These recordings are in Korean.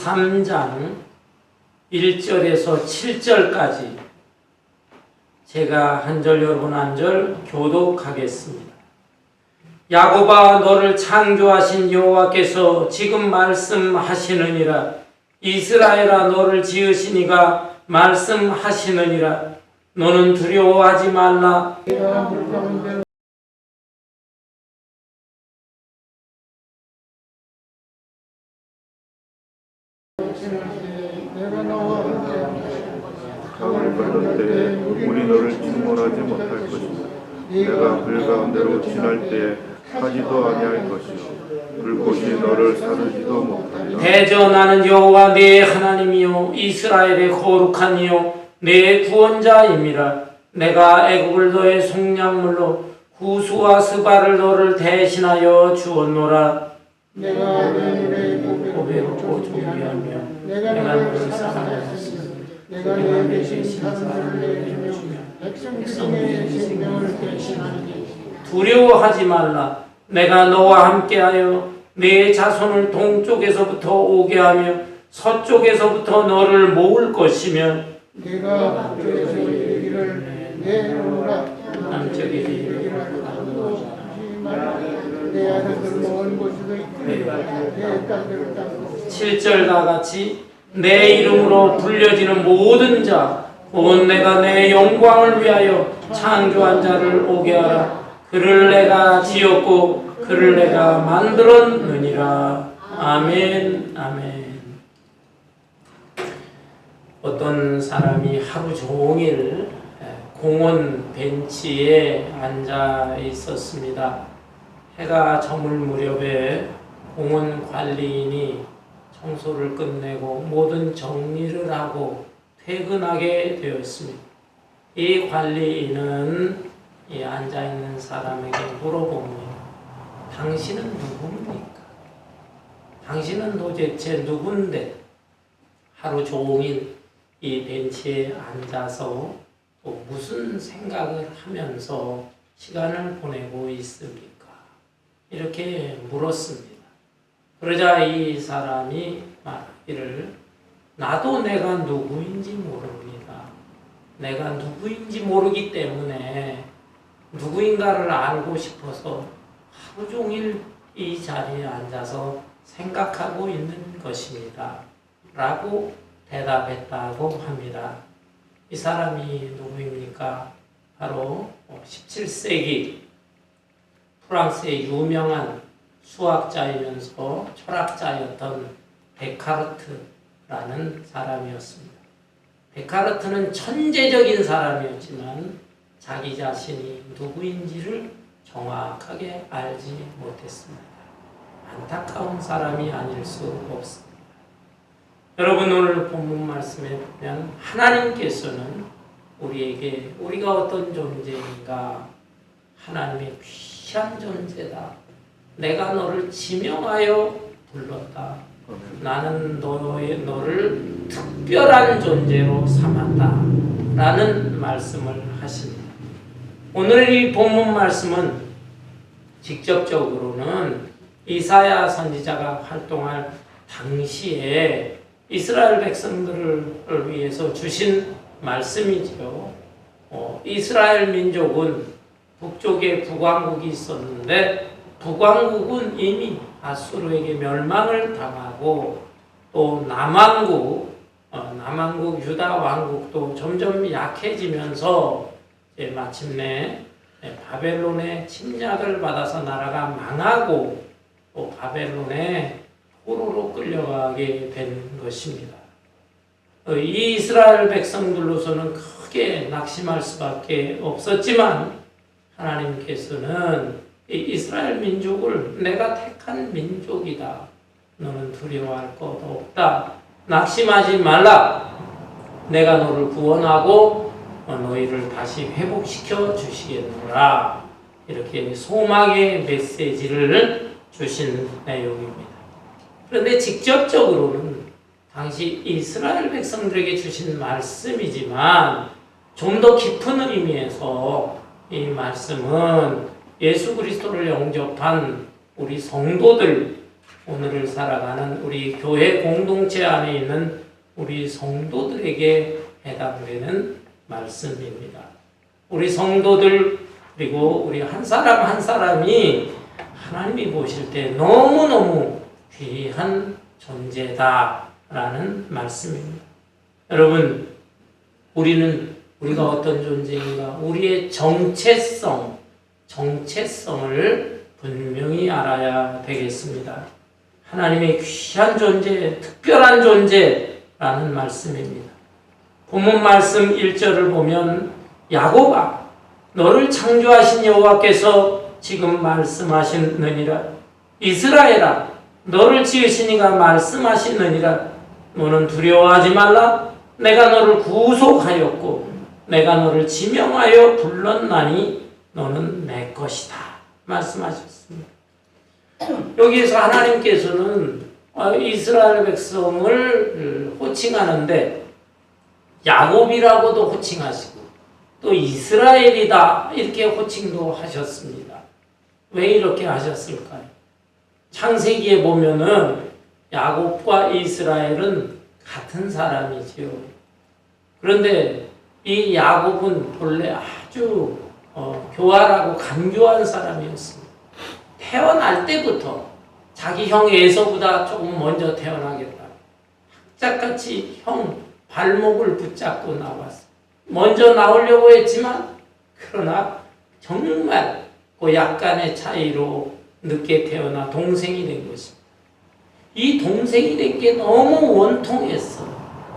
3장 1절에서 7절까지 제가 한 절 여러분 한 절 교독하겠습니다. 야곱아, 너를 창조하신 여호와께서 지금 말씀하시느니라. 이스라엘아, 너를 지으시니가 말씀하시느니라. 너는 두려워하지 말라. 적을 받을 때에 물이 너를 침몰하지 못할 것이요 내가 불 가운데로 지날 때에 타지도 아니할 것이요 불꽃이 너를 사르지도 못하리라. 대전하는 여호와 네 하나님이요 이스라엘의 거룩한 이요 내 구원자임이라. 내가 애굽을 너의 속량물로 구수와 스바를 너를 대신하여 주었노라. 내가 내 고백하고 존귀하며 내가 너를 사랑하였으니 내가 내 대신 사람을 내주며 백성들의 생명을 대신하니 두려워하지 말라. 내가 너와 함께하여 내 자손을 동쪽에서부터 오게 하며 서쪽에서부터 너를 모을 것이며 내가 북쪽에서 이르기를 내놓으라 남쪽에 이르기를 아무도 하지 말라. 내 아들들 먼 곳에도 이끌리라. 내 딸들을 땅으로 7절 다 같이 내 이름으로 불려지는 모든 자 곧 내가 내 영광을 위하여 창조한 자를 오게 하라. 그를 내가 지었고 그를 내가 만들었느니라. 아멘. 아멘. 어떤 사람이 하루 종일 공원 벤치에 앉아 있었습니다. 해가 저물 무렵에 공원 관리인이 청소를 끝내고 모든 정리를 하고 퇴근하게 되었습니다. 이 관리인은 이 앉아있는 사람에게 물어봅니다. 당신은 누굽니까? 당신은 도대체 누군데 하루 종일 이 벤치에 앉아서 또 무슨 생각을 하면서 시간을 보내고 있습니까? 이렇게 물었습니다. 그러자 이 사람이 말하기를 나도 내가 누구인지 모릅니다. 내가 누구인지 모르기 때문에 누구인가를 알고 싶어서 하루 종일 이 자리에 앉아서 생각하고 있는 것입니다. 라고 대답했다고 합니다. 이 사람이 누구입니까? 바로 17세기 프랑스의 유명한 수학자이면서 철학자였던 데카르트라는 사람이었습니다. 데카르트는 천재적인 사람이었지만 자기 자신이 누구인지를 정확하게 알지 못했습니다. 안타까운 사람이 아닐 수 없습니다. 여러분, 오늘 본문 말씀에 보면 하나님께서는 우리에게 우리가 어떤 존재인가, 하나님의 귀한 존재다. 내가 너를 지명하여 불렀다. 나는 너를 특별한 존재로 삼았다. 라는 말씀을 하십니다. 오늘 이 본문 말씀은 직접적으로는 이사야 선지자가 활동할 당시에 이스라엘 백성들을 위해서 주신 말씀이지요. 이스라엘 민족은 북쪽에 북왕국이 있었는데 북왕국은 이미 아수르에게 멸망을 당하고 또 남왕국 유다 왕국도 점점 약해지면서 마침내 바벨론의 침략을 받아서 나라가 망하고 또 바벨론의 포로로 끌려가게 된 것입니다. 이 이스라엘 백성들로서는 크게 낙심할 수밖에 없었지만 하나님께서는 이 이스라엘 민족을 내가 택한 민족이다. 너는 두려워할 것 없다. 낙심하지 말라. 내가 너를 구원하고 너희를 다시 회복시켜 주시겠노라. 이렇게 소망의 메시지를 주신 내용입니다. 그런데 직접적으로는 당시 이스라엘 백성들에게 주신 말씀이지만 좀 더 깊은 의미에서 이 말씀은 예수 그리스도를 영접한 우리 성도들 오늘을 살아가는 우리 교회 공동체 안에 있는 우리 성도들에게 해당되는 말씀입니다. 우리 성도들 그리고 우리 한 사람 한 사람이 하나님이 보실 때 너무너무 귀한 존재다라는 말씀입니다. 여러분, 우리가 어떤 존재인가? 우리의 정체성을 분명히 알아야 되겠습니다. 하나님의 귀한 존재, 특별한 존재라는 말씀입니다. 본문 말씀 1절을 보면 야곱아, 너를 창조하신 여호와께서 지금 말씀하시느니라. 이스라엘아, 너를 지으신 이가 말씀하시느니라. 너는 두려워하지 말라. 내가 너를 구속하였고 내가 너를 지명하여 불렀나니 너는 내 것이다. 말씀하셨습니다. 여기에서 하나님께서는 이스라엘 백성을 호칭하는데 야곱이라고도 호칭하시고 또 이스라엘이다 이렇게 호칭도 하셨습니다. 왜 이렇게 하셨을까요? 창세기에 보면은 야곱과 이스라엘은 같은 사람이지요. 그런데 이 야곱은 본래 아주 교활하고 간교한 사람이었습니다. 태어날 때부터 자기 형 에서보다 조금 먼저 태어나겠다. 학자같이 형 발목을 붙잡고 나왔어. 먼저 나오려고 했지만 그러나 정말 그 약간의 차이로 늦게 태어나 동생이 된 것입니다. 이 동생이 된 게 너무 원통했어.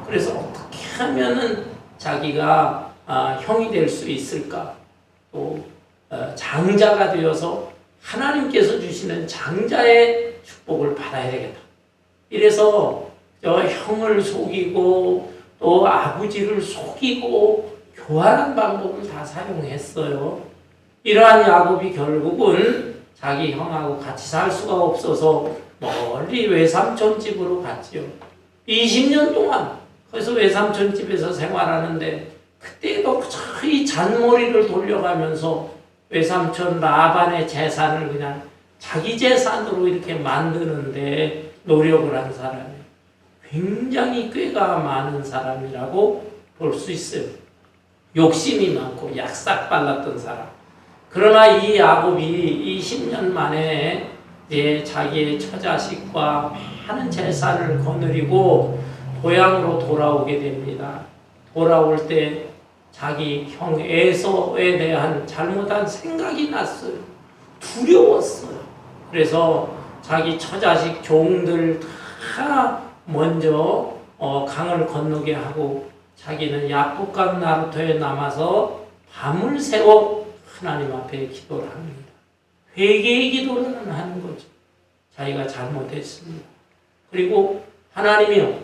그래서 어떻게 하면은 자기가 형이 될 수 있을까? 또 장자가 되어서 하나님께서 주시는 장자의 축복을 받아야 되겠다. 이래서 형을 속이고 또 아버지를 속이고 교활한 방법을 다 사용했어요. 이러한 야곱이 결국은 자기 형하고 같이 살 수가 없어서 멀리 외삼촌 집으로 갔지요. 20년 동안 거기서 외삼촌 집에서 생활하는데 그때도 이 잔머리를 돌려가면서 외삼촌 라반의 재산을 그냥 자기 재산으로 이렇게 만드는데 노력을 한 사람이에요. 굉장히 꾀가 많은 사람이라고 볼 수 있어요. 욕심이 많고 약삭발랐던 사람. 그러나 이 야곱이 20년 만에 이제 자기의 처자식과 많은 재산을 거느리고 고향으로 돌아오게 됩니다. 돌아올 때 자기 형 에서에 대한 잘못한 생각이 났어요. 두려웠어요. 그래서 자기 처자식 종들 다 먼저 강을 건너게 하고 자기는 야복강 나루터에 남아서 밤을 새워 하나님 앞에 기도를 합니다. 회개의 기도를 하는 거죠. 자기가 잘못했습니다. 그리고 하나님이요,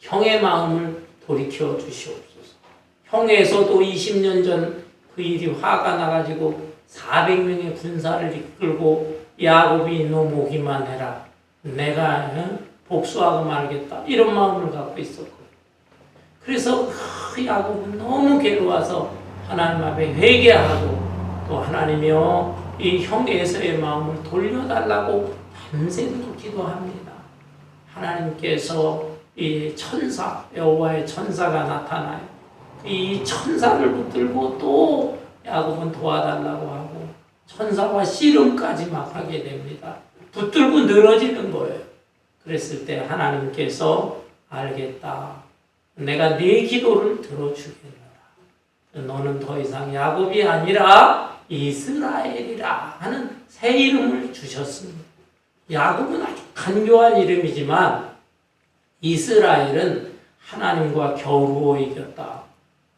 형의 마음을 돌이켜 주시옵소서. 형에서도 20년 전 그 일이 화가 나가지고 400명의 군사를 이끌고 야곱이 너 모기만 해라. 내가 복수하고 말겠다. 이런 마음을 갖고 있었고. 그래서 야곱은 너무 괴로워서 하나님 앞에 회개하고 또 하나님이여 이 형 에서의 마음을 돌려달라고 밤새도록 기도합니다. 하나님께서 이 천사, 여호와의 천사가 나타나요. 이 천사를 붙들고 또 야곱은 도와달라고 하고 천사와 씨름까지 막 하게 됩니다. 붙들고 늘어지는 거예요. 그랬을 때 하나님께서 알겠다. 내가 네 기도를 들어주겠노라. 너는 더 이상 야곱이 아니라 이스라엘이라 하는 새 이름을 주셨습니다. 야곱은 아주 간교한 이름이지만 이스라엘은 하나님과 겨루어 이겼다.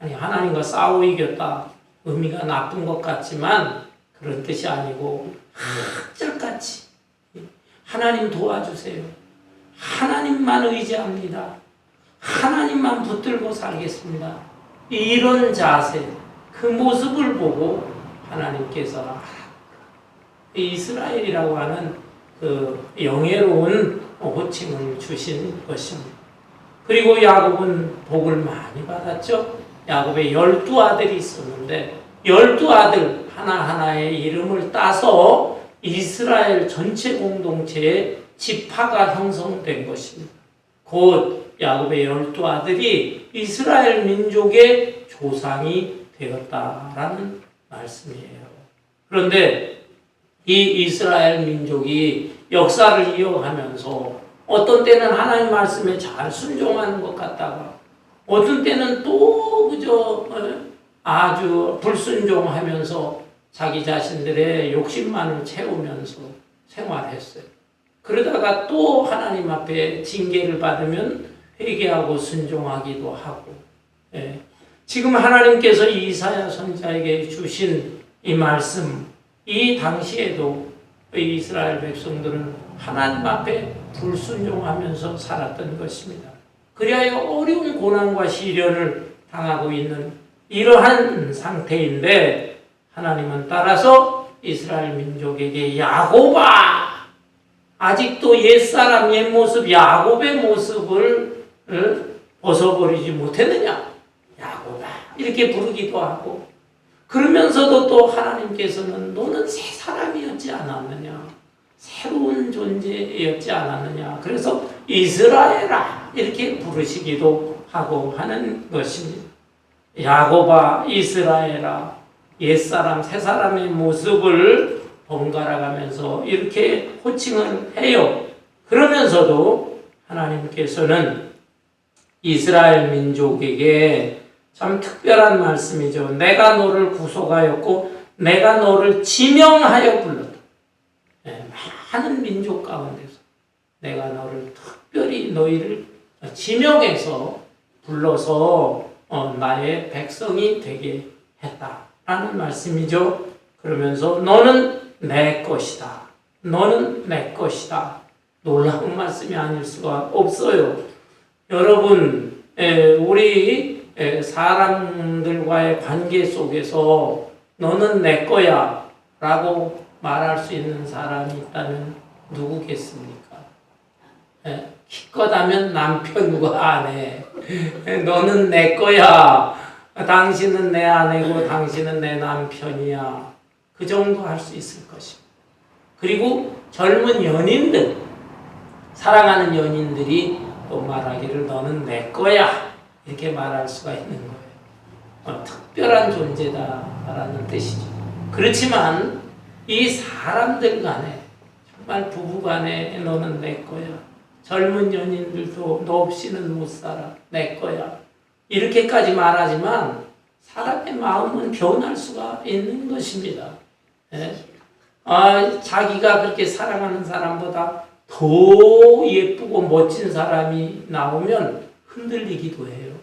아니 하나님과 싸워 이겼다. 의미가 나쁜 것 같지만 그런 뜻이 아니고 학자같이 하나님 도와주세요. 하나님만 의지합니다. 하나님만 붙들고 살겠습니다. 이런 자세, 그 모습을 보고 하나님께서 이스라엘이라고 하는 그 영예로운 호칭을 주신 것입니다. 그리고 야곱은 복을 많이 받았죠. 야곱의 12아들이 있었는데 12아들 하나하나의 이름을 따서 이스라엘 전체 공동체에 지파가 형성된 것입니다. 곧 야곱의 12 아들이 이스라엘 민족의 조상이 되었다라는 말씀이에요. 그런데 이 이스라엘 민족이 역사를 이어가면서 어떤 때는 하나님 말씀에 잘 순종하는 것 같다가 어떤 때는 또 그저 아주 불순종하면서 자기 자신들의 욕심만을 채우면서 생활했어요. 그러다가 또 하나님 앞에 징계를 받으면 회개하고 순종하기도 하고, 지금 하나님께서 이사야 선지자에게 주신 이 말씀, 이 당시에도 이스라엘 백성들은 하나님 앞에 불순종하면서 살았던 것입니다. 그리하여 어려운 고난과 시련을 당하고 있는 이러한 상태인데 하나님은 따라서 이스라엘 민족에게 야곱아, 아직도 옛사람 옛모습 야곱의 모습을 벗어버리지 못했느냐, 야곱아 이렇게 부르기도 하고, 그러면서도 또 하나님께서는 너는 새 사람이었지 않았느냐, 새로운 존재였지 않았느냐, 그래서 이스라엘아 이렇게 부르시기도 하고 하는 것입니다. 야곱아, 이스라엘아, 옛사람 새사람의 모습을 번갈아가면서 이렇게 호칭을 해요. 그러면서도 하나님께서는 이스라엘 민족에게 참 특별한 말씀이죠. 내가 너를 구속하였고 내가 너를 지명하여 불렀다. 많은 민족 가운데서 내가 너를 특별히 너희를 지명해서 불러서 나의 백성이 되게 했다라는 말씀이죠. 그러면서 너는 내 것이다. 너는 내 것이다. 놀라운 말씀이 아닐 수가 없어요. 여러분, 우리 사람들과의 관계 속에서 너는 내 거야 라고 말할 수 있는 사람이 있다면 누구겠습니까? 기껏하면 남편과 아내, 너는 내 거야, 당신은 내 아내고 당신은 내 남편이야, 그 정도 할 수 있을 것입니다. 그리고 젊은 연인들, 사랑하는 연인들이 또 말하기를 너는 내 거야 이렇게 말할 수가 있는 거예요. 특별한 존재다라는 뜻이죠. 그렇지만 이 사람들 간에, 정말 부부 간에 너는 내 거야, 젊은 연인들도 너 없이는 못 살아, 내 거야 이렇게까지 말하지만 사람의 마음은 변할 수가 있는 것입니다. 자기가 그렇게 사랑하는 사람보다 더 예쁘고 멋진 사람이 나오면 흔들리기도 해요.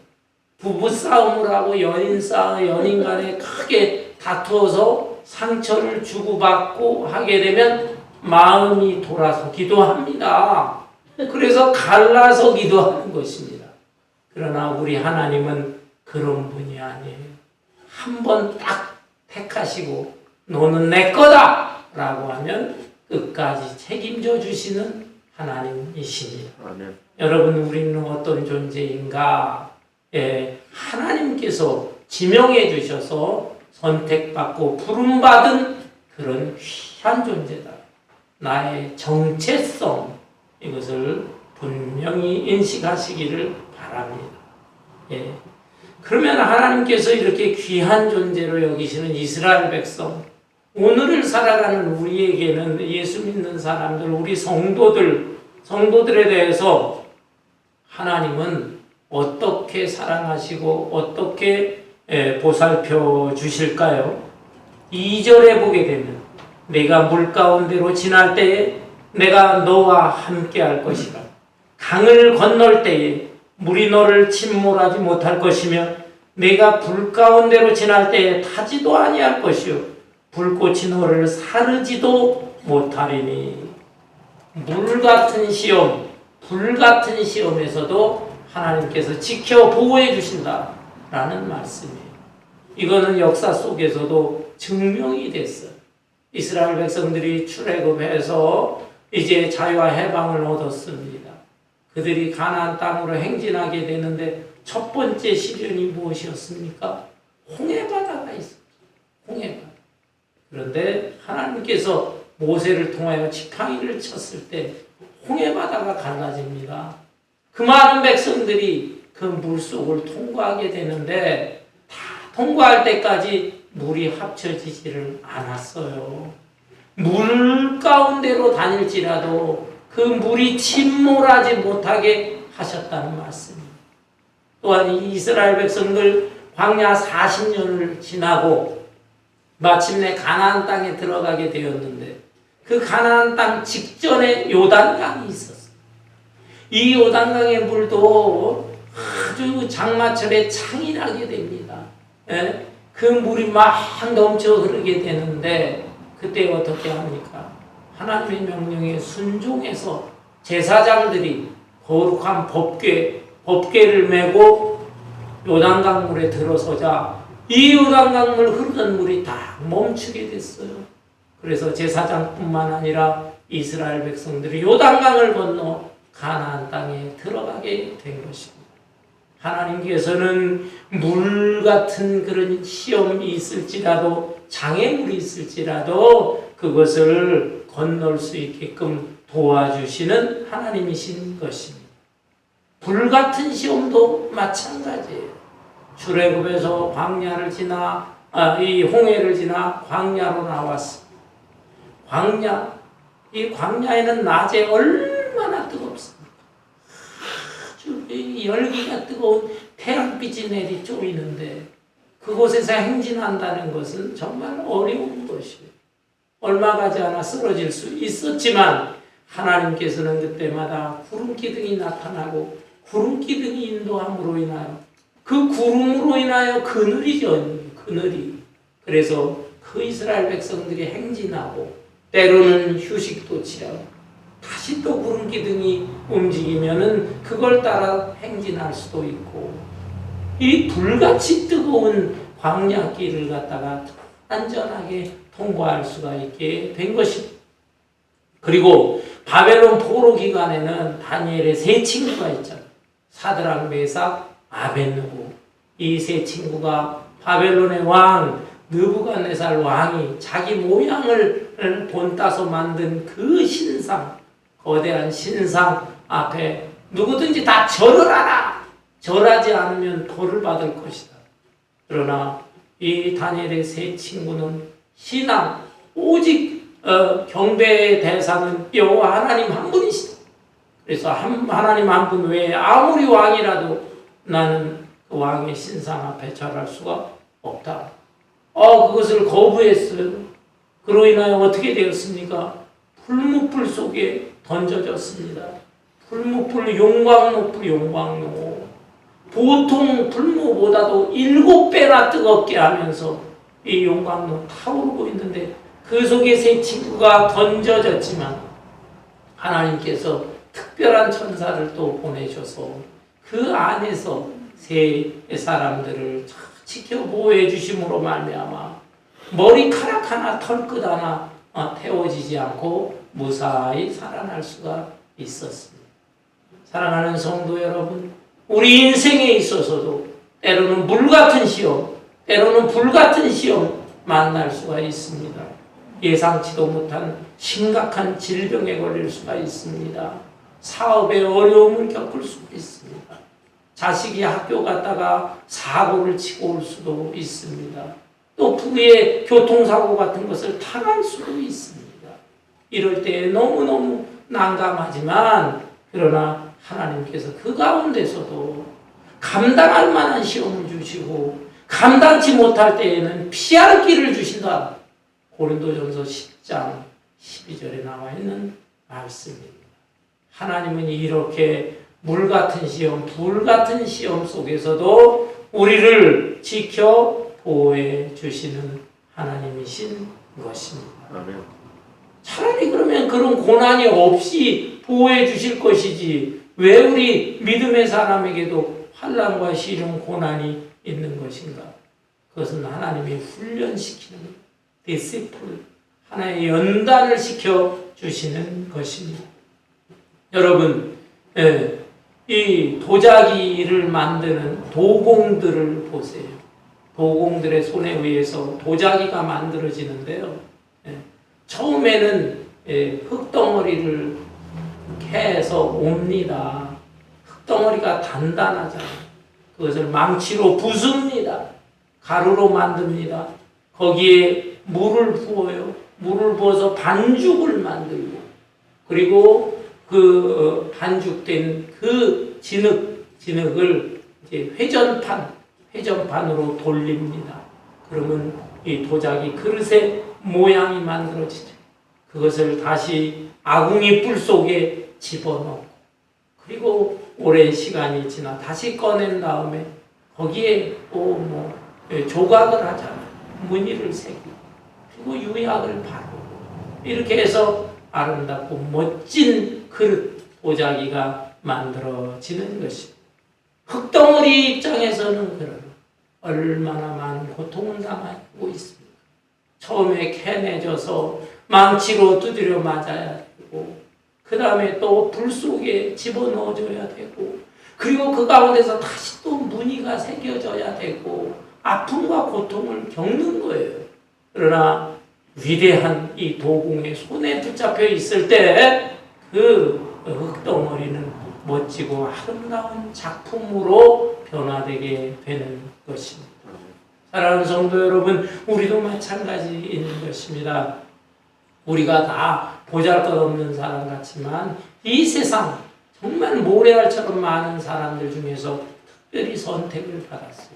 부부싸움을 하고 연인 간에 크게 다투어서 상처를 주고받고 하게 되면 마음이 돌아서기도 합니다. 그래서 갈라서기도 하는 것입니다. 그러나 우리 하나님은 그런 분이 아니에요. 한 번 딱 택하시고 너는 내 거다 라고 하면 끝까지 책임져 주시는 하나님이십니다. 아멘. 여러분, 우리는 어떤 존재인가? 하나님께서 지명해 주셔서 선택받고 부름받은 그런 귀한 존재다. 나의 정체성, 이것을 분명히 인식하시기를 바랍니다. 그러면 하나님께서 이렇게 귀한 존재로 여기시는 이스라엘 백성, 오늘을 살아가는 우리에게는, 예수 믿는 사람들, 우리 성도들에 대해서 하나님은 어떻게 사랑하시고 어떻게 보살펴 주실까요? 2절에 보게 되면 내가 물 가운데로 지날 때에 내가 너와 함께 할 것이라. 강을 건널 때에 물이 너를 침몰하지 못할 것이며 내가 불 가운데로 지날 때에 타지도 아니할 것이요 불꽃이 너를 사르지도 못하리니. 물 같은 시험, 불 같은 시험에서도 하나님께서 지켜 보호해 주신다라는 말씀이에요. 이거는 역사 속에서도 증명이 됐어요. 이스라엘 백성들이 출애굽해서 이제 자유와 해방을 얻었습니다. 그들이 가나안 땅으로 행진하게 되는데 첫 번째 시련이 무엇이었습니까? 홍해바다가 있었죠. 홍해바다. 그런데 하나님께서 모세를 통하여 지팡이를 쳤을 때 홍해바다가 갈라집니다. 그 많은 백성들이 그 물속을 통과하게 되는데 다 통과할 때까지 물이 합쳐지지를 않았어요. 물 가운데로 다닐지라도 그 물이 침몰하지 못하게 하셨다는 말씀입니다. 또한 이 이스라엘 백성들 광야 40년을 지나고 마침내 가나안 땅에 들어가게 되었는데 그 가나안 땅 직전에 요단강이 있었어요. 이 요단강의 물도 아주 장마철에 창이나게 됩니다. 예? 그 물이 막 넘쳐 흐르게 되는데 그때 어떻게 합니까? 하나님의 명령에 순종해서 제사장들이 거룩한 법궤를 메고 요단강 물에 들어서자 이 요단강 물 흐르는 물이 다 멈추게 됐어요. 그래서 제사장뿐만 아니라 이스라엘 백성들이 요단강을 건너 가나안 땅에 들어가게 된 것입니다. 하나님께서는 물 같은 그런 시험이 있을지라도 장애물이 있을지라도 그것을 건널 수 있게끔 도와주시는 하나님이신 것입니다. 불 같은 시험도 마찬가지예요. 출애굽에서 광야를 지나 이 홍해를 지나 광야로 나왔습니다. 이 광야에는 낮에 얼마나 뜨겁습니까? 아주 열기가 뜨거운 태양빛이 내리쪼이는데 그곳에서 행진한다는 것은 정말 어려운 것이에요. 얼마 가지 않아 쓰러질 수 있었지만 하나님께서는 그때마다 구름 기둥이 나타나고 구름 기둥이 인도함으로 인하여 그 구름으로 인하여 그늘이죠. 그늘이. 그래서 그 이스라엘 백성들이 행진하고 때로는 휴식도 취하고 다시 또 구름 기둥이 움직이면은 그걸 따라 행진할 수도 있고 이 불같이 뜨거운 광야길을 갖다가 안전하게 통과할 수가 있게 된 것입니다. 그리고 바벨론 포로 기간에는 다니엘의 세 친구가 있잖아요. 사드락, 메삭, 아벳느고. 이 세 친구가 바벨론의 왕 느부갓네살 왕이 자기 모양을 본따서 만든 그 신상, 거대한 신상 앞에 누구든지 다 절을 하라! 절하지 않으면 벌을 받을 것이다. 그러나 이 다니엘의 세 친구는 신앙, 오직 경배의 대상은 여호와 하나님 한 분이시다. 그래서 하나님 한 분 외에 아무리 왕이라도 나는 그 왕의 신상 앞에 절할 수가 없다. 그것을 거부했어요. 그로 인하여 어떻게 되었습니까? 풀무불 속에 던져졌습니다. 풀무불 용광로. 보통 불무보다도 7배나 뜨겁게 하면서 이 용광로 타오르고 있는데 그 속에 세 친구가 던져졌지만 하나님께서 특별한 천사를 또 보내셔서 그 안에서 세 사람들을 지켜 보호해 주심으로 말미암아 머리카락 하나 털끝 하나 태워지지 않고 무사히 살아날 수가 있었습니다. 사랑하는 성도 여러분, 우리 인생에 있어서도 때로는 물 같은 시험, 때로는 불 같은 시험 만날 수가 있습니다. 예상치도 못한 심각한 질병에 걸릴 수가 있습니다. 사업에 어려움을 겪을 수가 있습니다. 자식이 학교 갔다가 사고를 치고 올 수도 있습니다. 또 부의 교통사고 같은 것을 당할 수도 있습니다. 이럴 때 너무너무 난감하지만 그러나 하나님께서 그 가운데서도 감당할 만한 시험을 주시고 감당치 못할 때에는 피할 길을 주신다. 고린도전서 10장 12절에 나와 있는 말씀입니다. 하나님은 이렇게 물 같은 시험, 불 같은 시험 속에서도 우리를 지켜 보호해 주시는 하나님이신 것입니다. 아멘. 차라리 그러면 그런 고난이 없이 보호해 주실 것이지 왜 우리 믿음의 사람에게도 환난과 시련, 고난이 있는 것인가? 그것은 하나님이 훈련시키는 디시플, 하나의 연단을 시켜 주시는 것입니다. 여러분, 이 도자기를 만드는 도공들을 보세요. 도공들의 손에 의해서 도자기가 만들어지는데요. 처음에는 흙덩어리를 캐서 옵니다. 흙덩어리가 단단하잖아요. 그것을 망치로 부숩니다. 가루로 만듭니다. 거기에 물을 부어요. 물을 부어서 반죽을 만들고, 그리고 그 반죽된 그 진흙을 이제 회전판으로 돌립니다. 그러면 이 도자기 그릇의 모양이 만들어지죠. 그것을 다시 아궁이 뿔 속에 집어넣고, 그리고 오랜 시간이 지나 다시 꺼낸 다음에 거기에 또 조각을 하잖아요. 무늬를 새기고, 그리고 유약을 바르고, 이렇게 해서 아름답고 멋진 그릇, 도자기가 만들어지는 것입니다. 흙덩어리 입장에서는 그런 얼마나 많은 고통을 당하고 있습니다. 처음에 캐내져서 망치로 두드려 맞아야 되고, 그 다음에 또 불 속에 집어넣어줘야 되고, 그리고 그 가운데서 다시 또 무늬가 새겨져야 되고, 아픔과 고통을 겪는 거예요. 그러나 위대한 이 도공의 손에 붙잡혀 있을 때 그 흙덩어리는 멋지고 아름다운 작품으로 변화되게 되는 것입니다. 사랑하는 성도 여러분, 우리도 마찬가지인 것입니다. 우리가 다 보잘것없는 사람 같지만 이 세상 정말 모래알처럼 많은 사람들 중에서 특별히 선택을 받았어요.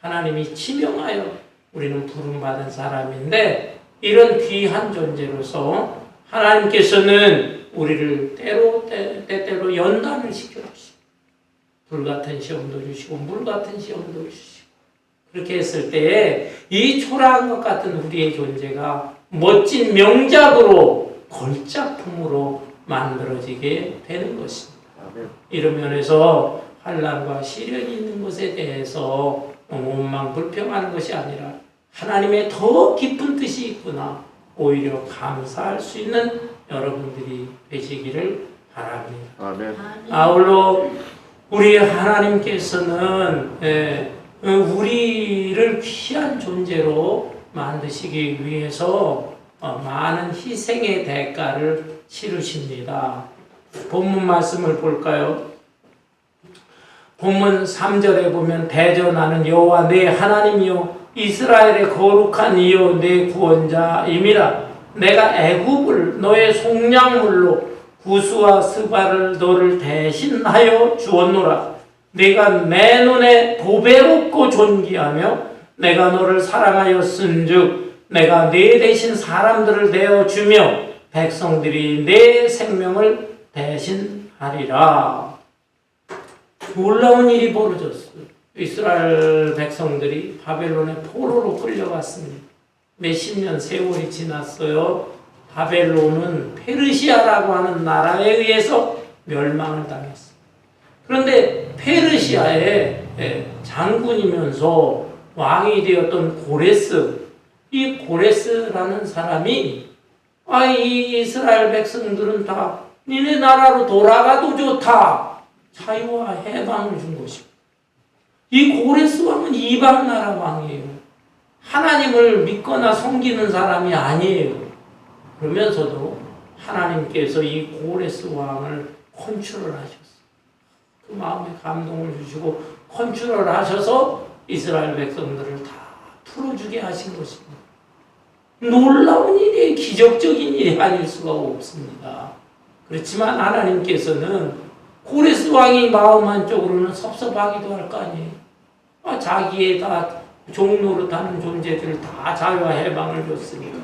하나님이 지명하여 우리는 부름받은 사람인데, 이런 귀한 존재로서 하나님께서는 우리를 때때로 연단을 시켜주시고, 불같은 시험도 주시고 물같은 시험도 주시고, 그렇게 했을 때에 이 초라한 것 같은 우리의 존재가 멋진 명작으로, 걸작품으로 만들어지게 되는 것입니다. 이런 면에서 환난과 시련이 있는 것에 대해서 원망 불평하는 것이 아니라 하나님의 더 깊은 뜻이 있구나, 오히려 감사할 수 있는 여러분들이 되시기를 바랍니다. 아멘. 아울러 우리 하나님께서는 우리를 귀한 존재로 만드시기 위해서 많은 희생의 대가를 치르십니다. 본문 말씀을 볼까요? 본문 3절에 보면 대전하는 여호와 내 하나님이요 이스라엘의 거룩한 이요 내 구원자임이라. 내가 애굽을 너의 속량물로 구스와 스바를 너를 대신하여 주었노라. 네가 내 눈에 보배롭고 존귀하며 내가 너를 사랑하였은즉 내가 네 대신 사람들을 내어주며 백성들이 내 생명을 대신하리라. 놀라운 일이 벌어졌어요. 이스라엘 백성들이 바벨론의 포로로 끌려갔습니다. 몇십 년 세월이 지났어요. 바벨론은 페르시아라고 하는 나라에 의해서 멸망을 당했어요. 그런데 페르시아의 장군이면서 왕이 되었던 고레스, 이 고레스라는 사람이 이 이스라엘 백성들은 다 니네 나라로 돌아가도 좋다, 자유와 해방을 준 것이고, 이 고레스 왕은 이방 나라 왕이에요. 하나님을 믿거나 섬기는 사람이 아니에요. 그러면서도 하나님께서 이 고레스 왕을 컨트롤 하셨어요. 그 마음에 감동을 주시고 컨트롤 하셔서 이스라엘 백성들을 다 풀어주게 하신 것입니다. 놀라운 일이, 기적적인 일이 아닐 수가 없습니다. 그렇지만 하나님께서는 고레스 왕이 마음 한쪽으로는 섭섭하기도 할 거 아니에요. 자기의 다 종노릇하는 존재들을 다 자유와 해방을 줬으니까.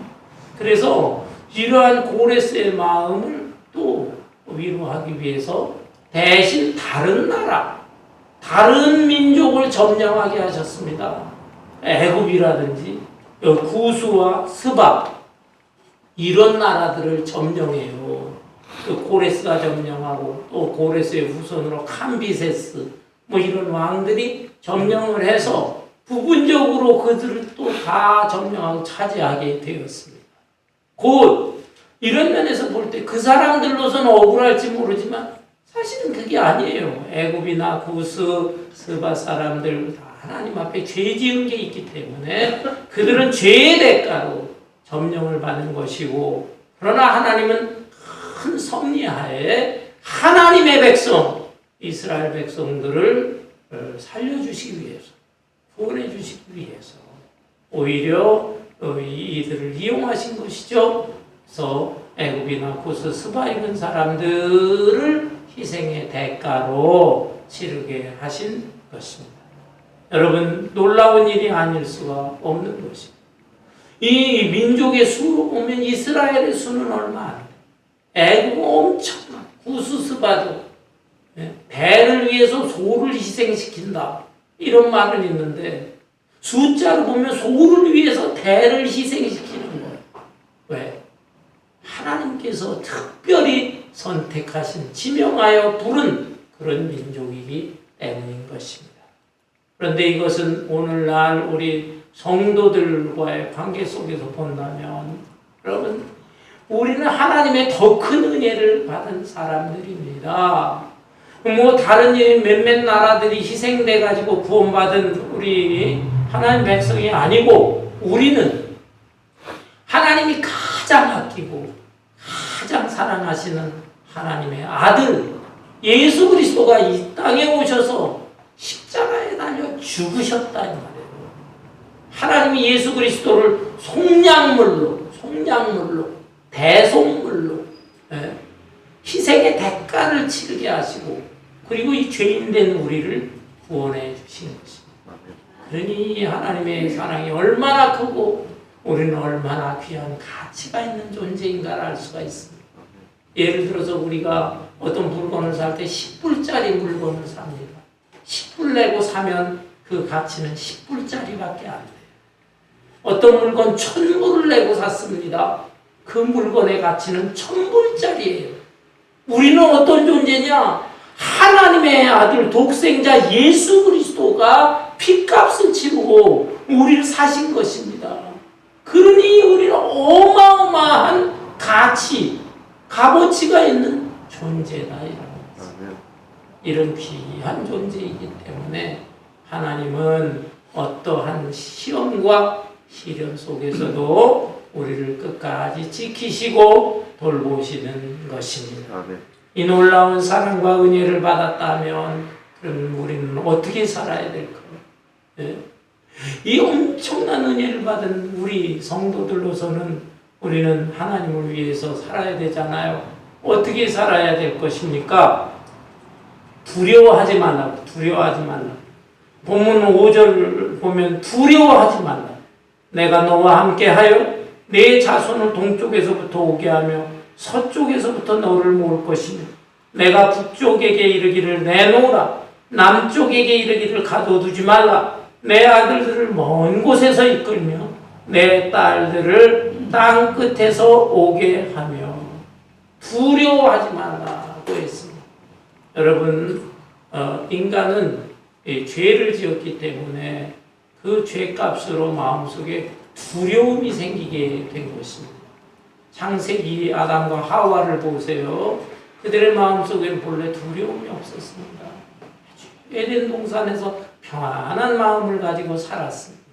그래서 이러한 고레스의 마음을 또 위로하기 위해서 대신 다른 나라, 다른 민족을 점령하게 하셨습니다. 애굽이라든지 구스와 스바, 이런 나라들을 점령해요. 그 고레스가 점령하고 또 고레스의 후손으로 캄비세스 이런 왕들이 점령을 해서 부분적으로 그들을 또 다 점령하고 차지하게 되었습니다. 곧 이런 면에서 볼 때 그 사람들로서는 억울할지 모르지만 사실은 그게 아니에요. 애굽이나 구스, 스바 사람들 다 하나님 앞에 죄 지은 게 있기 때문에 그들은 죄의 대가로 점령을 받는 것이고, 그러나 하나님은 큰 섭리하에 하나님의 백성, 이스라엘 백성들을 살려주시기 위해서, 구원해 주시기 위해서 오히려 이들을 이용하신 것이죠. 그래서 애굽이나 고스 스바 입은 사람들을 희생의 대가로 치르게 하신 것입니다. 여러분, 놀라운 일이 아닐 수가 없는 것입니다. 이 민족의 수로 보면 이스라엘의 수는 얼마 안 돼. 애굽은 엄청나. 구스 스바도 배를 위해서 소를 희생시킨다, 이런 말은 있는데 숫자로 보면 소를 위해서 대를 희생시키는 거예요. 왜? 하나님께서 특별히 선택하신, 지명하여 부른 그런 민족이기 때문인 것입니다. 그런데 이것은 오늘날 우리 성도들과의 관계 속에서 본다면, 여러분, 우리는 하나님의 더 큰 은혜를 받은 사람들입니다. 뭐 다른 몇몇 나라들이 희생돼 가지고 구원받은 우리 하나님 백성이 아니고, 우리는 하나님이 가장 아끼고 가장 사랑하시는 하나님의 아들 예수 그리스도가 이 땅에 오셔서 십자가에 달려 죽으셨다 이 말이에요. 하나님이 예수 그리스도를 속량물로 대속물로 희생의 대가를 치르게 하시고, 그리고 이 죄인된 우리를 구원해 주신 것입니다. 그러니 하나님의 사랑이 얼마나 크고 우리는 얼마나 귀한 가치가 있는 존재인가를 알 수가 있습니다. 예를 들어서 우리가 어떤 물건을 살 때 10불짜리 물건을 삽니다. 10불 내고 사면 그 가치는 10불짜리밖에 안 돼요. 어떤 물건 1000불을 내고 샀습니다. 그 물건의 가치는 1000불짜리예요. 우리는 어떤 존재냐? 하나님의 아들 독생자 예수 그리스도가 핏값을 치르고 우리를 사신 것입니다. 그러니 우리는 어마어마한 가치, 값어치가 있는 존재다. 이런 귀한 존재이기 때문에 하나님은 어떠한 시험과 시련 속에서도 우리를 끝까지 지키시고 돌보시는 것입니다. 이 놀라운 사랑과 은혜를 받았다면 그럼 우리는 어떻게 살아야 될까요? 이 엄청난 은혜를 받은 우리 성도들로서는 우리는 하나님을 위해서 살아야 되잖아요. 어떻게 살아야 될 것입니까? 두려워하지 말라고. 본문 5절 보면 두려워하지 말라. 내가 너와 함께하여 내 자손을 동쪽에서부터 오게 하며 서쪽에서부터 너를 모을 것이며 내가 북쪽에게 이르기를 내놓으라, 남쪽에게 이르기를 가둬두지 말라. 내 아들들을 먼 곳에서 이끌며 내 딸들을 땅 끝에서 오게 하며 두려워하지 말라고 했습니다. 여러분, 인간은 죄를 지었기 때문에 그 죄값으로 마음속에 두려움이 생기게 된 것입니다. 창세기 아담과 하와를 보세요. 그들의 마음속에는 본래 두려움이 없었습니다. 에덴 동산에서 평안한 마음을 가지고 살았습니다.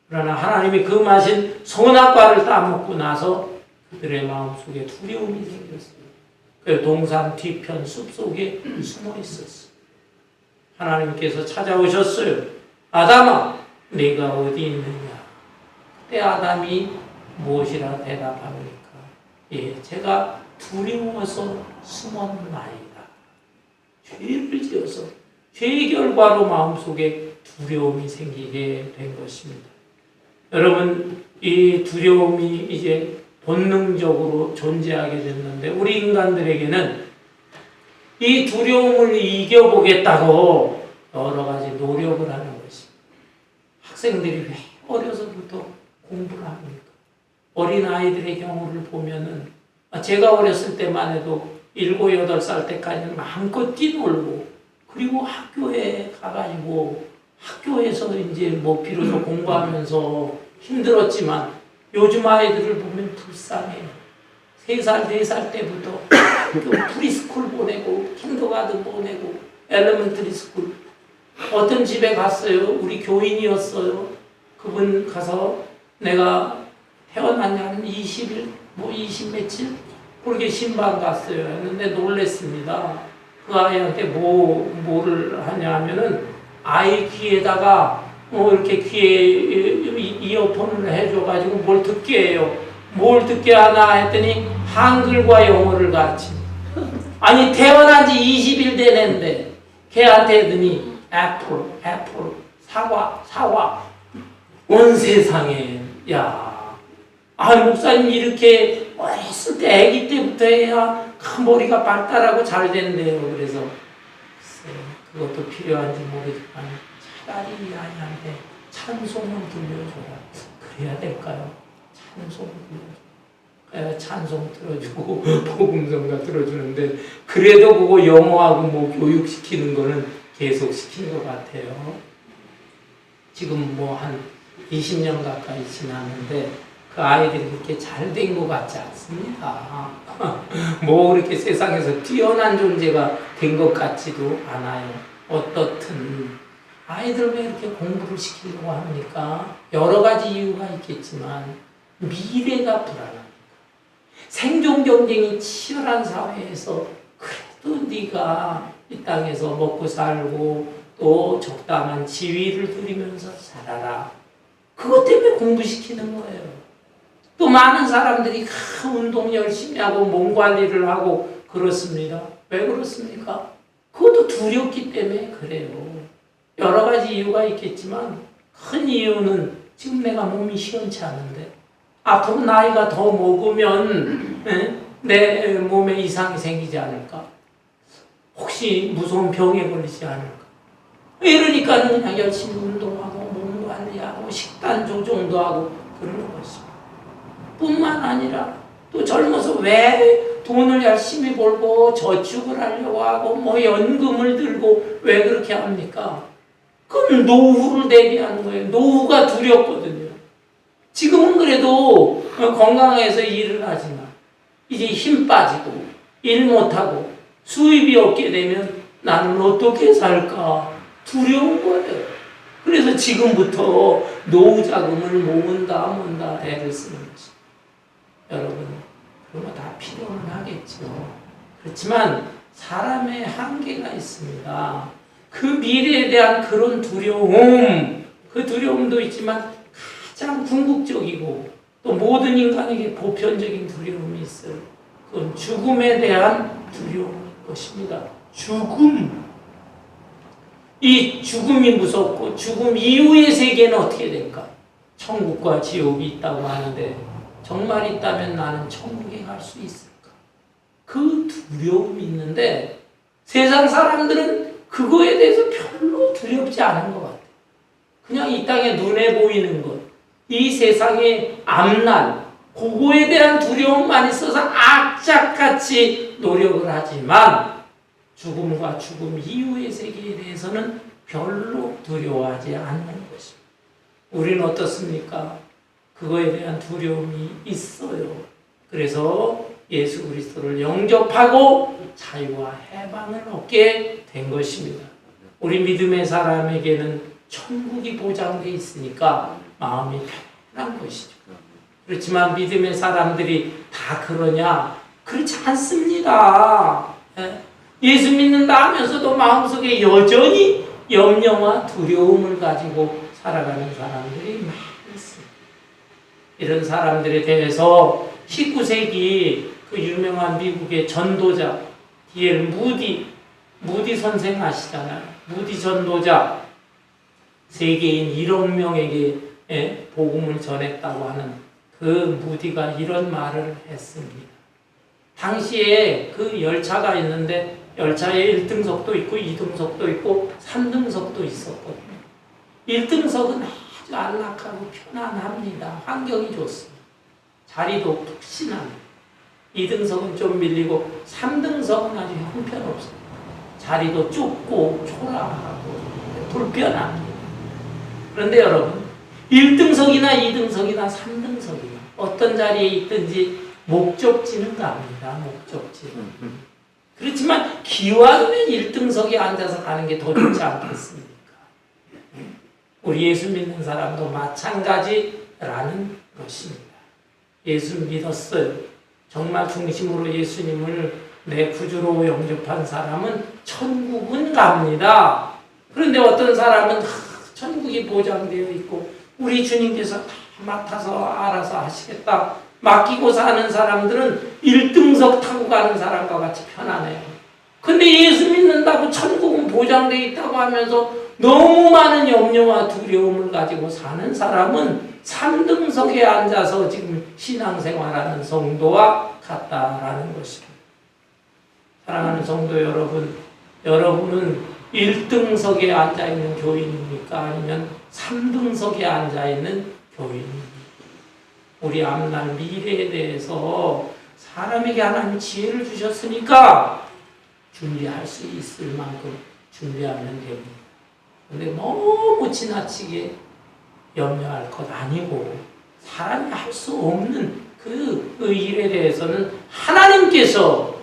그러나 하나님이 금하신 선악과를 따먹고 나서 그들의 마음속에 두려움이 생겼습니다. 그 동산 뒤편 숲속에 숨어 있었어요. 하나님께서 찾아오셨어요. 아담아, 네가 어디 있느냐? 그때 아담이 무엇이라 대답합니까? 예, 제가 두려워서 숨었나이다. 죄를 지어서 죄의 결과로 마음속에 두려움이 생기게 된 것입니다. 여러분, 이 두려움이 이제 본능적으로 존재하게 됐는데 우리 인간들에게는 이 두려움을 이겨보겠다고 여러 가지 노력을 하는 것입니다. 학생들이 왜 어려서부터 공부를 합니까? 어린 아이들의 경우를 보면은 제가 어렸을 때만 해도 7, 8살 때까지는 마음껏 뛰놀고 그리고 학교에 가가지고 학교에서 이제 뭐 비로소 공부하면서 힘들었지만 요즘 아이들을 보면 불쌍해요. 3살, 4살 때부터 학교 프리스쿨 보내고 킨더가든 보내고 엘레멘터리 스쿨. 어떤 집에 갔어요. 우리 교인이었어요. 그분 가서 내가 태어난 지 한 20일, 뭐 20 며칠 그렇게 신방 갔어요. 했는데 놀랬습니다. 그 아이한테 뭐를 하냐 하면은 아이 귀에다가 이렇게 귀에 이어폰을 해줘가지고 뭘 듣게 해요. 뭘 듣게 하나 했더니 한글과 영어를 가르치. 아니 태어난 지 20일 되는데 걔한테 했더니 애플 사과 온 세상에 야 목사님 이렇게 어렸을 때 아기 때부터 해야 머리가 발달하고 잘 된대요. 그래서 그것도 필요한지 모르지만 차라리 아이한테 찬송을 들려줘야 그래야 될까요? 찬송을 들려줘. 찬송 들어주고 복음성가 들어주는데 그래도 그거 영어하고 뭐 교육시키는 거는 계속 시키는 것 같아요. 지금 뭐 한 20년 가까이 지났는데 그 아이들이 그렇게 잘 된 것 같지 않습니다. 뭐 그렇게 세상에서 뛰어난 존재가 된 것 같지도 않아요. 어떻든 아이들 왜 이렇게 공부를 시키려고 합니까? 여러 가지 이유가 있겠지만 미래가 불안합니다. 생존 경쟁이 치열한 사회에서 그래도 네가 이 땅에서 먹고 살고 또 적당한 지위를 누리면서 살아라. 그것 때문에 공부시키는 거예요. 또 많은 사람들이 운동 열심히 하고 몸 관리를 하고 그렇습니다. 왜 그렇습니까? 그것도 두렵기 때문에 그래요. 여러 가지 이유가 있겠지만 큰 이유는 지금 내가 몸이 시원치 않은데 앞으로 나이가 더 먹으면 내 몸에 이상이 생기지 않을까? 혹시 무서운 병에 걸리지 않을까? 이러니까 그냥 열심히 운동하고 몸 관리하고 식단 조정도 하고 그러는 것입니다. 뿐만 아니라 또 젊어서 왜 돈을 열심히 벌고 저축을 하려고 하고 뭐 연금을 들고 왜 그렇게 합니까? 그건 노후를 대비하는 거예요. 노후가 두렵거든요. 지금은 그래도 건강해서 일을 하지만 이제 힘 빠지고 일 못하고 수입이 없게 되면 나는 어떻게 살까 두려운 거예요. 그래서 지금부터 노후 자금을 모은다 애를 쓰는 거지. 여러분 그런 거 다 필요는 하겠죠. 그렇지만 사람의 한계가 있습니다. 그 미래에 대한 그런 두려움, 그 두려움도 있지만 가장 궁극적이고 또 모든 인간에게 보편적인 두려움이 있어요. 그건 죽음에 대한 두려움일 것입니다. 죽음. 이 죽음이 무섭고 죽음 이후의 세계는 어떻게 될까? 천국과 지옥이 있다고 하는데 정말 있다면 나는 천국에 갈 수 있을까? 그 두려움이 있는데 세상 사람들은 그거에 대해서 별로 두렵지 않은 것 같아요. 그냥 이 땅에 눈에 보이는 것, 이 세상의 앞날, 그거에 대한 두려움만 있어서 악착같이 노력을 하지만 죽음과 죽음 이후의 세계에 대해서는 별로 두려워하지 않는 것입니다. 우리는 어떻습니까? 그거에 대한 두려움이 있어요. 그래서 예수 그리스도를 영접하고 자유와 해방을 얻게 된 것입니다. 우리 믿음의 사람에게는 천국이 보장되어 있으니까 마음이 편한 것이죠. 그렇지만 믿음의 사람들이 다 그러냐? 그렇지 않습니다. 예수 믿는다 하면서도 마음속에 여전히 염려와 두려움을 가지고 살아가는 사람들이 많이 있습니다. 이런 사람들에 대해서 19세기 그 유명한 미국의 전도자 D.L. 무디 선생 아시잖아요. 무디 전도자 세계인 1억 명에게 복음을 전했다고 하는 그 무디가 이런 말을 했습니다. 당시에 그 열차가 있는데 열차에 1등석도 있고 2등석도 있고 3등석도 있었거든요. 1등석은 아주 안락하고 편안합니다. 환경이 좋습니다. 자리도 푹신합니다. 2등석은 좀 밀리고 3등석은 아주 형편없습니다. 자리도 좁고 초라하고 불편합니다. 그런데 여러분 1등석이나 2등석이나 3등석이나 어떤 자리에 있든지 목적지는 갑니다. 목적지. 그렇지만 기왕이면 1등석에 앉아서 가는 게 더 좋지 않겠습니까? 우리 예수 믿는 사람도 마찬가지라는 것입니다. 예수 믿었어요. 정말 중심으로 예수님을 내 구주로 영접한 사람은 천국은 갑니다. 그런데 어떤 사람은 천국이 보장되어 있고 우리 주님께서 다 맡아서 알아서 하시겠다 맡기고 사는 사람들은 1등석 타고 가는 사람과 같이 편하네요. 근데 예수 믿는다고 천국은 보장되어 있다고 하면서 너무 많은 염려와 두려움을 가지고 사는 사람은 3등석에 앉아서 지금 신앙생활하는 성도와 같다라는 것입니다. 사랑하는 성도 여러분, 여러분은 1등석에 앉아있는 교인입니까? 아니면 3등석에 앉아있는 교인입니까? 우리 앞날 미래에 대해서 사람에게 하나님 지혜를 주셨으니까 준비할 수 있을 만큼 준비하면 됩니다. 근데 너무 지나치게 염려할 것 아니고 사람이 할 수 없는 그 일에 대해서는 하나님께서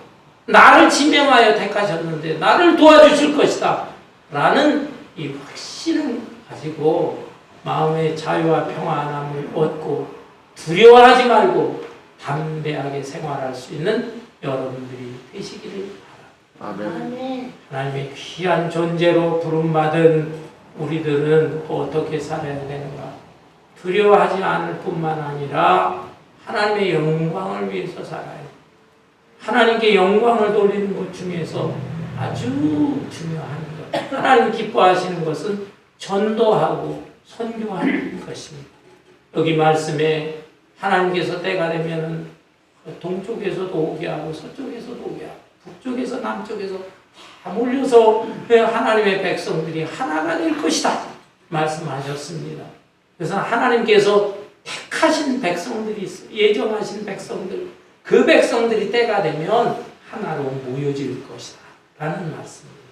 나를 지명하여 택하셨는데 나를 도와주실 것이다 라는 이 확신을 가지고 마음의 자유와 평안함을 얻고 두려워하지 말고 담대하게 생활할 수 있는 여러분들이 되시기를 바랍니다. 아멘. 하나님의 귀한 존재로 부름받은 우리들은 어떻게 살아야 되는가? 두려워하지 않을 뿐만 아니라 하나님의 영광을 위해서 살아야 돼. 하나님께 영광을 돌리는 것 중에서 아주 중요한 것. 하나님 기뻐하시는 것은 전도하고 선교하는 것입니다. 여기 말씀에 하나님께서 때가 되면은 동쪽에서도 오게 하고 서쪽에서도 오게 하고 북쪽에서 남쪽에서 다 몰려서 하나님의 백성들이 하나가 될 것이다 말씀하셨습니다. 그래서 하나님께서 택하신 백성들이 있어요. 예정하신 백성들, 그 백성들이 때가 되면 하나로 모여질 것이다 라는 말씀입니다.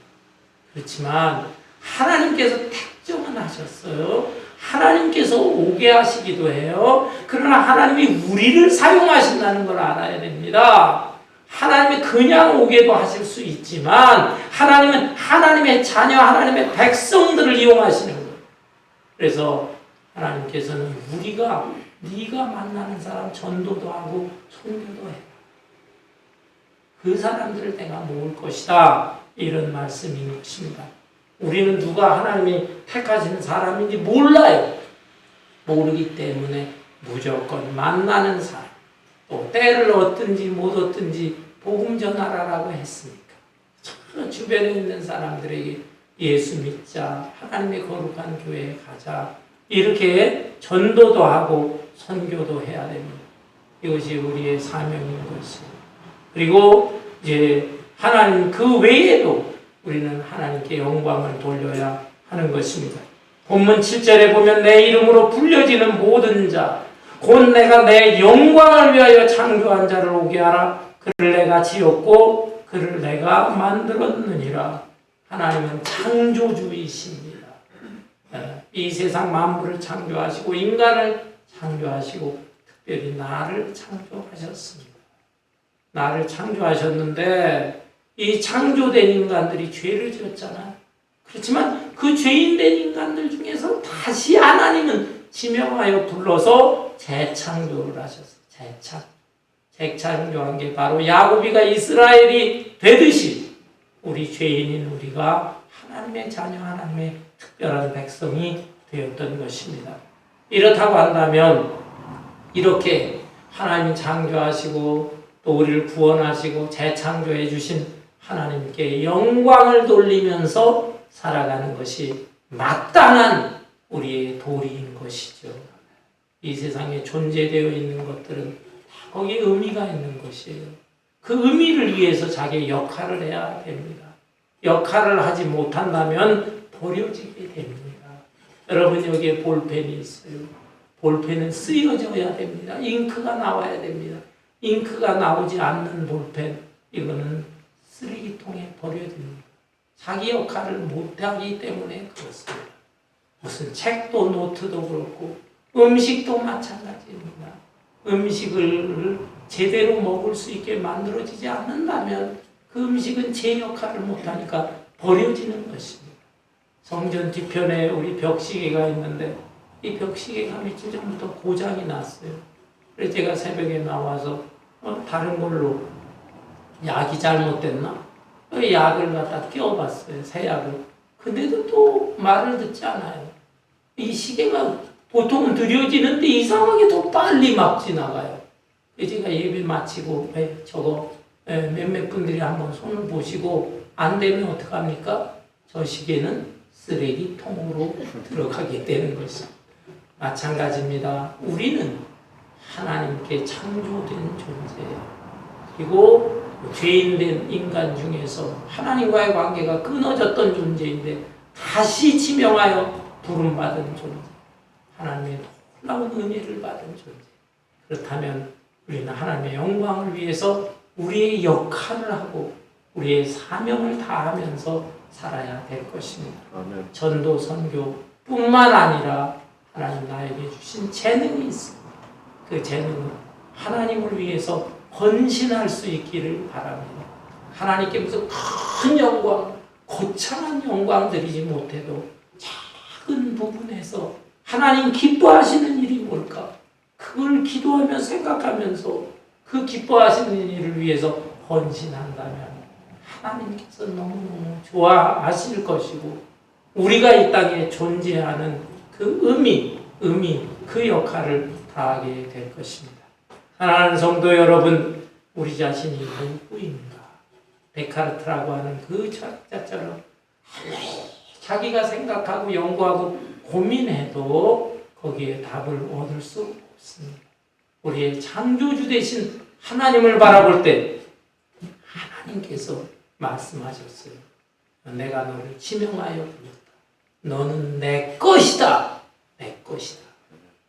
그렇지만 하나님께서 택정은 하셨어요. 하나님께서 오게 하시기도 해요. 그러나 하나님이 우리를 사용하신다는 걸 알아야 됩니다. 하나님이 그냥 오게도 하실 수 있지만 하나님은 하나님의 자녀, 하나님의 백성들을 이용하시는 거예요. 그래서 하나님께서는 우리가 네가 만나는 사람 전도도 하고 선교도 해. 그 사람들을 내가 모을 것이다. 이런 말씀인 것입니다. 우리는 누가 하나님이 택하시는 사람인지 몰라요. 모르기 때문에 무조건 만나는 사람, 또 때를 얻든지 못 얻든지 복음 전하라라고 했으니까 주변에 있는 사람들에게 예수 믿자, 하나님의 거룩한 교회에 가자, 이렇게 전도도 하고 선교도 해야 됩니다. 이것이 우리의 사명인 것입니다. 그리고 이제 하나님 그 외에도 우리는 하나님께 영광을 돌려야 하는 것입니다. 본문 7절에 보면 내 이름으로 불려지는 모든 자 곧 내가 내 영광을 위하여 창조한 자를 오게 하라. 그를 내가 지었고 그를 내가 만들었느니라. 하나님은 창조주이십니다. 이 세상 만물을 창조하시고 인간을 창조하시고 특별히 나를 창조하셨습니다. 나를 창조하셨는데 이 창조된 인간들이 죄를 지었잖아. 그렇지만 그 죄인된 인간들 중에서 다시 하나님은 지명하여 불러서 재창조를 하셨어요. 재창조한 게 바로 야곱이가 이스라엘이 되듯이 우리 죄인인 우리가 하나님의 자녀, 하나님의 특별한 백성이 되었던 것입니다. 이렇다고 한다면 이렇게 하나님이 창조하시고 또 우리를 구원하시고 재창조해 주신 하나님께 영광을 돌리면서 살아가는 것이 마땅한 우리의 도리인 것이죠. 이 세상에 존재되어 있는 것들은 다 거기에 의미가 있는 것이에요. 그 의미를 위해서 자기의 역할을 해야 됩니다. 역할을 하지 못한다면 버려지게 됩니다. 여러분 여기에 볼펜이 있어요. 볼펜은 쓰여져야 됩니다. 잉크가 나와야 됩니다. 잉크가 나오지 않는 볼펜, 이거는 쓰레기통에 버려집니다. 자기 역할을 못하기 때문에 그렇습니다. 무슨 책도 노트도 그렇고 음식도 마찬가지입니다. 음식을 제대로 먹을 수 있게 만들어지지 않는다면 그 음식은 제 역할을 못하니까 버려지는 것입니다. 성전 뒤편에 우리 벽시계가 있는데 이 벽시계가 며칠 전부터 고장이 났어요. 그래서 제가 새벽에 나와서 다른 걸로 약이 잘못됐나? 약을 갖다 끼워봤어요. 새 약을. 근데도 또 말을 듣지 않아요. 이 시계가 보통은 느려지는데 이상하게 더 빨리 막 지나가요. 제가 예배 마치고 저거 몇몇 분들이 한번 손을 보시고 안 되면 어떡합니까? 저 시계는 쓰레기통으로 들어가게 되는 것입니다. 마찬가지입니다. 우리는 하나님께 창조된 존재예요. 그리고 죄인된 인간 중에서 하나님과의 관계가 끊어졌던 존재인데 다시 지명하여 부름받은 존재. 하나님의 놀라운 은혜를 받은 존재. 그렇다면 우리는 하나님의 영광을 위해서 우리의 역할을 하고 우리의 사명을 다하면서 살아야 될 것입니다. 아멘. 전도, 선교뿐만 아니라 하나님 나에게 주신 재능이 있습니다. 그 재능은 하나님을 위해서 헌신할 수 있기를 바랍니다. 하나님께 무슨 큰 영광, 거창한 영광 드리지 못해도 작은 부분에서 하나님 기뻐하시는 일이 뭘까? 그걸 기도하며 생각하면서 그 기뻐하시는 일을 위해서 헌신한다면 하나님께서 너무너무 좋아하실 것이고 우리가 이 땅에 존재하는 그 의미, 그 역할을 다하게 될 것입니다. 사랑하는 성도 여러분, 우리 자신이 누구인가? 데카르트라고 하는 그 철학자처럼 자기가 생각하고 연구하고 고민해도 거기에 답을 얻을 수 없습니다. 우리의 창조주 되신 하나님을 바라볼 때 하나님께서 말씀하셨어요. 내가 너를 지명하여 불렀다. 너는 내 것이다. 내 것이다.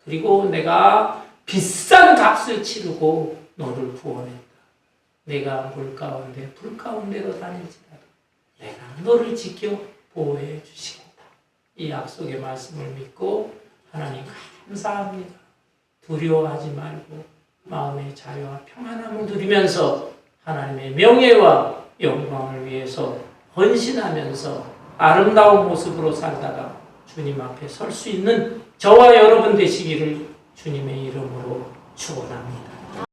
그리고 내가 비싼 값을 치르고 너를 구원했다. 내가 물 가운데 불 가운데로 다닐지라도 내가 너를 지켜 보호해 주시겠다. 이 약속의 말씀을 믿고 하나님 감사합니다. 두려워하지 말고 마음의 자유와 평안함을 누리면서 하나님의 명예와 영광을 위해서 헌신하면서 아름다운 모습으로 살다가 주님 앞에 설 수 있는 저와 여러분 되시기를 주님의 이름으로 축원합니다.